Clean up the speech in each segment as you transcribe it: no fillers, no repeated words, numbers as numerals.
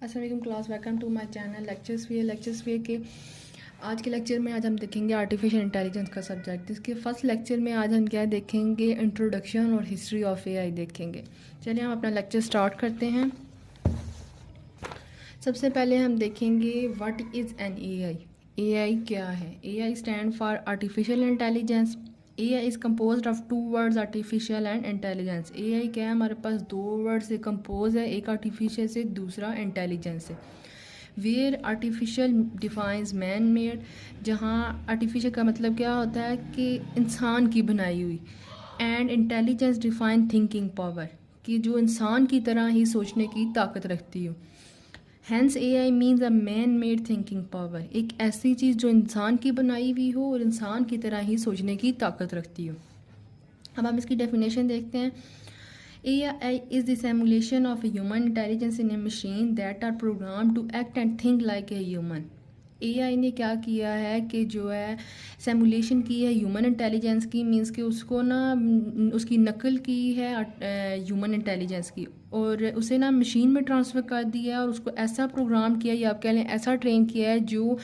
अस्सलाम वालेकुम class, welcome to my channel lectures way के आज के लेक्चर में आज हम देखेंगे आर्टिफिशियल इंटेलिजेंस का सब्जेक्ट। इसके फर्स्ट लेक्चर में आज हम क्या देखेंगे, इंट्रोडक्शन और हिस्ट्री ऑफ एआई देखेंगे। चलिए हम अपना लेक्चर स्टार्ट करते हैं। सबसे पहले हम देखेंगे what is an AI. AI क्या है? AI stand for artificial intelligence. AI is compose of two words, artificial and intelligence. AI क्या है? हमारे पास दो वर्ड से कंपोज है, एक आर्टिफिशियल से, दूसरा इंटेलिजेंस से। Where artificial defines man made, जहाँ आर्टिफिशियल का मतलब क्या होता है कि इंसान की बनाई हुई, and intelligence define thinking power, कि जो इंसान की तरह ही सोचने की ताकत रखती हो। Hence AI means a man made thinking power, एक ऐसी चीज़ जो इंसान की बनाई हुई हो और इंसान की तरह ही सोचने की ताकत रखती हो। अब हम इसकी डेफिनेशन देखते हैं। AI is the simulation of a human intelligence in a machine that are programmed to act and think like a human। AI ने क्या किया है कि जो है सिमुलेशन की है ह्यूमन इंटेलिजेंस की, मींस कि उसको ना उसकी नकल की है ह्यूमन इंटेलिजेंस की, और उसे ना मशीन में ट्रांसफ़र कर दिया है और उसको ऐसा प्रोग्राम किया या आप कह लें ऐसा ट्रेन किया है जो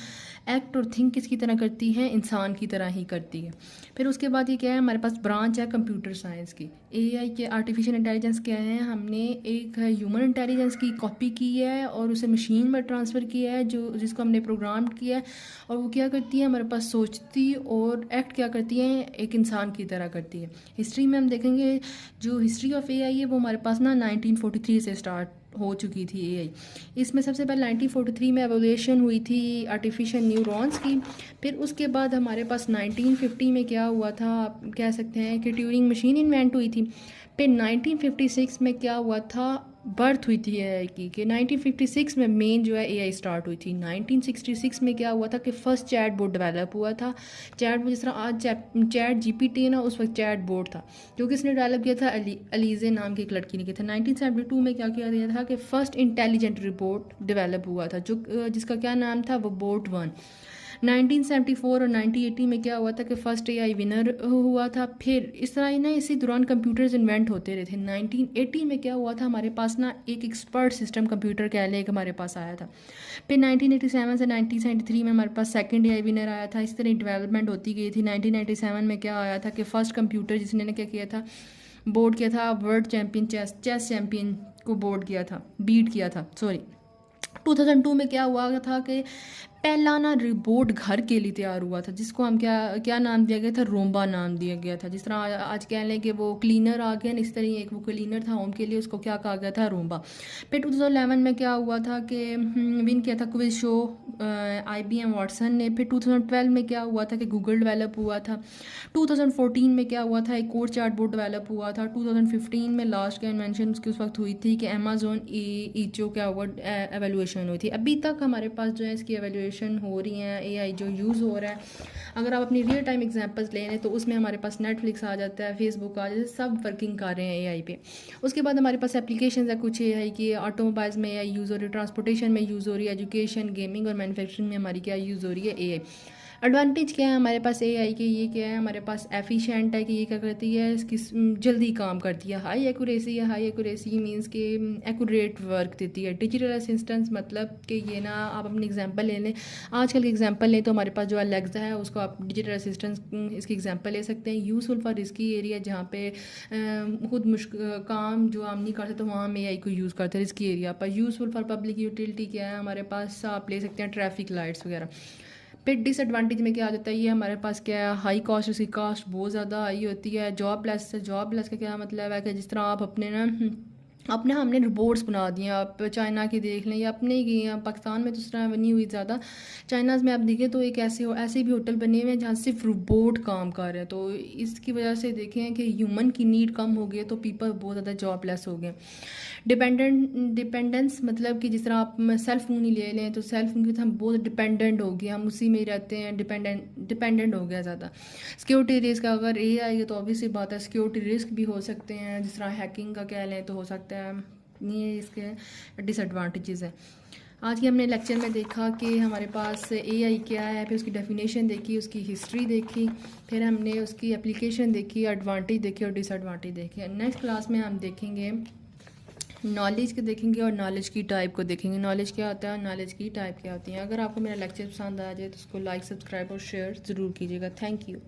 एक्ट और थिंक किसकी तरह करती है, इंसान की तरह ही करती है। फिर उसके बाद ये क्या है, हमारे पास ब्रांच है कंप्यूटर साइंस की। एआई के आर्टिफिशियल इंटेलिजेंस क्या है, हमने एक ह्यूमन इंटेलिजेंस की कॉपी की है और उसे मशीन में ट्रांसफ़र किया है, जो जिसको हमने प्रोग्राम किया है, और वो क्या करती है, हमारे पास सोचती और एक्ट क्या करती है, एक इंसान की तरह करती है। हिस्ट्री में हम देखेंगे जो हिस्ट्री ऑफ एआई है वो हमारे पास ना 1943 से स्टार्ट हो चुकी थी एआई। इसमें सबसे पहले 1943 में एवोल्यूशन हुई थी आर्टिफिशियल न्यूरॉन्स की। फिर उसके बाद हमारे पास 1950 में क्या हुआ था, आप कह सकते हैं कि ट्यूरिंग मशीन इन्वेंट हुई थी। फिर 1956 में क्या हुआ था, बर्थ हुई थी एआई की, कि 1956 में मेन जो है एआई स्टार्ट हुई थी। 1966 में क्या हुआ था कि फर्स्ट चैट बोर्ड डेवलप हुआ था। चैट बोर्ड जिस तरह आज चैट जीपीटी है ना, उस वक्त चैट बोर्ड था जो कि इसने डेवलप किया था अलीजे नाम की एक लड़की ने किया था। 1972 में क्या किया गया था कि फर्स्ट इंटेलिजेंट रोबोट डेवलप हुआ था जो जिसका क्या नाम था, वो बोट 1। 1974 और 1980 में क्या हुआ था कि फर्स्ट एआई विनर हुआ था। फिर इस तरह ही ना इसी दौरान कंप्यूटर्स इन्वेंट होते रहे थे। 1980 में क्या हुआ था, हमारे पास ना एक एक्सपर्ट सिस्टम कंप्यूटर कह लें कि हमारे पास आया था। फिर 1987 से 1993 में हमारे पास सेकंड एआई विनर आया था। इस तरह डेवलपमेंट होती गई थी। 1997 में क्या आया था कि फर्स्ट कंप्यूटर जिसने क्या किया था, बोर्ड किया था, वर्ल्ड चैम्पियन चेस चैम्पियन को बोर्ड किया था, बीट किया था, सॉरी। 2002 में क्या हुआ था कि पहला ना रोबोट घर के लिए तैयार हुआ था, जिसको हम क्या क्या नाम दिया गया था, रोम्बा नाम दिया गया था। जिस तरह आज कह लें कि वो क्लीनर आ गया, इस तरह एक वो क्लीनर था होम के लिए, उसको क्या कहा गया था, रोम्बा। फिर 2011 में क्या हुआ था कि विन किया था क्विज शो IBM वाटसन ने। फिर 2012 में क्या हुआ था कि गूगल डेवलप हुआ था। 2014 में क्या हुआ था, एक और चार्ट बोर्ड डेवलप हुआ था। 2015 में लास्ट का इन्वेंशन उसकी उस वक्त हुई थी कि अमेजोन ईचो क्या हुआ, एवेल्यूएशन हुई थी। अभी तक हमारे पास जो है इसकी एवेल्यूएशन हो रही हैं, एआई जो यूज़ हो रहा है। अगर आप अपनी रियल टाइम एग्जांपल्स ले लें तो उसमें हमारे पास नेटफ्लिक्स आ जाता है, फेसबुक आ जाता है, सब वर्किंग कर रहे हैं एआई पे। उसके बाद हमारे पास एप्लीकेशन है कुछ एआई की, ऑटोमोबाइल्स में एआई यूज़ हो रही है, ट्रांसपोर्टेशन में यूज़ हो रही है, एजुकेशन, गेमिंग और मैन्युफैक्चरिंग में हमारी क्या यूज़ हो रही है, एआई। एडवांटेज क्या है हमारे पास एआई के, ये क्या है, हमारे पास एफिशिएंट है कि ये क्या करती है, इसकी जल्दी काम करती है। हाई एक्यूरेसी है, हाई एक्यूरेसी मींस के एक्यूरेट वर्क देती है। डिजिटल असिस्टेंस मतलब कि ये ना, आप अपनी एग्जांपल ले लें, आजकल की एग्जांपल लें तो हमारे पास जो अलेक्सा है उसको आप डिजिटल असिस्टेंस इसकी एग्जांपल ले सकते हैं। यूज़फुल फॉर रिस्की एरिया, जहाँ पे खुद काम जो हम नहीं कर सकते वहाँ हम एआई को यूज़ करते हैं रिस्की एरिया पर। यूज़फुल फॉर पब्लिक यूटिलिटी क्या है, हमारे पास आप ले सकते हैं ट्रैफिक लाइट्स वगैरह। फिर डिसएडवांटेज में क्या आ जाता है, ये हमारे पास क्या है, हाई कॉस्ट, उसकी कॉस्ट बहुत ज़्यादा हाई होती है। जॉबलेस है, जॉबलेस का क्या मतलब है कि जिस तरह आप अपने ना अपने हमने रोबोट्स बना दिए, आप चाइना की देख लें या अपने ही, यहाँ पाकिस्तान में तो इस तरह बनी हुई ज़्यादा, चाइनाज़ में आप देखें तो एक ऐसे भी होटल बने हुए हैं जहाँ सिर्फ रोबोट काम कर रहे हैं। तो इसकी वजह से देखें कि ह्यूमन की नीड कम हो गई है, तो पीपल बहुत ज़्यादा जॉबलेस हो गए। डिपेंडेंस मतलब कि जिस तरह आप सेल फ़ोन ही ले लें तो सेल फ़ोन की हम बहुत डिपेंडेंट हो गए, हम उसी में ही रहते हैं, डिपेंडेंट हो गया ज़्यादा। सिक्योरिटी रिस्क, अगर ये आएगा तो ऑब्वियसली बात है सिक्योरिटी रिस्क भी हो सकते हैं, जिस तरह हैकिंग का कह लें तो हो सकता है। ये इसके डिसएडवांटेजेस है। आज के हमने लेक्चर में देखा कि हमारे पास एआई क्या है, फिर उसकी डेफिनेशन देखी, उसकी हिस्ट्री देखी, फिर हमने उसकी एप्लीकेशन देखी, एडवांटेज देखी और डिसएडवांटेज देखी। नेक्स्ट क्लास में हम देखेंगे नॉलेज के देखेंगे और नॉलेज की टाइप को देखेंगे। नॉलेज क्या होता है और नॉलेज की टाइप क्या होती है। अगर आपको मेरा लेक्चर पसंद आ जाए तो उसको लाइक, सब्सक्राइब और शेयर ज़रूर कीजिएगा। Thank you.